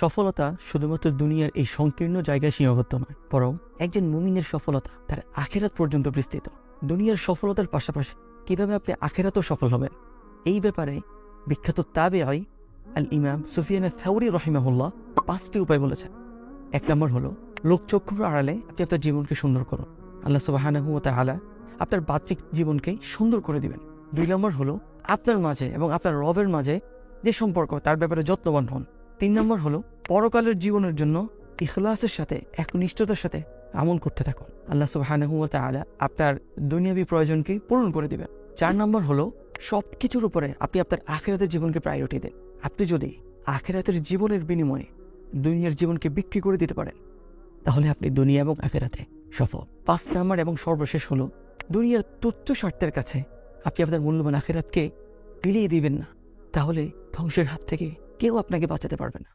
সফলতা শুধুমাত্র দুনিয়ার এই সংকীর্ণ জায়গায় সীমাবদ্ধ নয়, বরং একজন মুমিনের সফলতা তার আখেরাত পর্যন্ত বিস্তৃত। দুনিয়ার সফলতার পাশাপাশি কিভাবে আপনি আখেরাতেও সফল হবেন, এই ব্যাপারে বিখ্যাত তাবেঈ আল ইমাম সুফিয়ান আথ-থাওরী রাহিমাহুল্লাহ 5টি উপায় বলেছেন। 1 নম্বর হলো লোকচক্ষুর আড়ালে আপনি আপনার জীবনকে সুন্দর করুন। আল্লাহ সুবহানাহু ওয়া তাআলা আপনার বাহ্যিক জীবনকে সুন্দর করে দিবেন। 2 নম্বর হলো আপনার মাঝে এবং আপনার রবের মাঝে যে সম্পর্ক তার ব্যাপারে যত্নবান হন। 3 নম্বর হলো পরকালের জীবনের জন্য ইখলাসের সাথে একনিষ্ঠতার সাথে আমল করতে থাকুন। আল্লাহ সুবহানাহু ওয়া তাআলা আপনার দুনিয়াবী প্রয়োজনকে পূরণ করে দিবেন। 4 নম্বর হলো সবকিছুর উপরে আপনি আপনার আখিরাতের জীবনকে প্রায়োরিটি দেন। আপনি যদি আখিরাতের জীবনের বিনিময়ে দুনিয়ার জীবনকে বিক্রি করে দিতে পারেন, তাহলে আপনি দুনিয়া এবং আখিরাতে সফল। 5 নম্বর এবং সর্বশেষ হলো দুনিয়ার তুচ্ছ স্বার্থের কাছে আপনি আপনার মূল্যবান আখিরাতকে বিলিয়ে দিবেন না, তাহলে ধ্বংসের হাত থেকে কেউ আপনাকে বাঁচাতে পারবে না।